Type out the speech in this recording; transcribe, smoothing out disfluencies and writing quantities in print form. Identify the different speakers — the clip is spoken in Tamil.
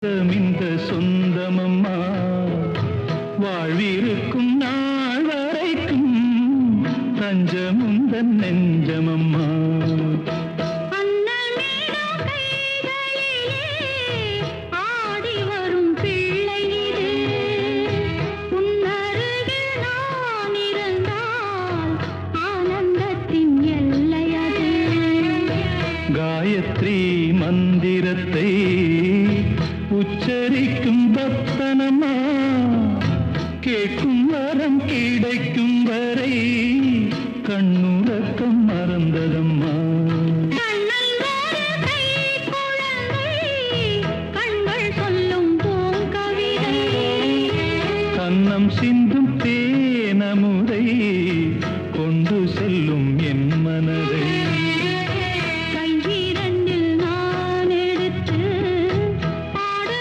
Speaker 1: இந்த சொந்தமம்மா வாழ்விருக்கும் நாள் வரைக்கும் தஞ்சமுந்தன் நெஞ்சமம்மா. காயத்ரி மந்திரத்தை உச்சரிக்கும் பக்தனம்மா கேட்கும் வரம் கிடைக்கும் வரை கண்ணுறக்கம் மறந்ததம்மா.
Speaker 2: கண்கள் சொல்லும் பூங்கவிதை
Speaker 1: கண்ணம் சிந்து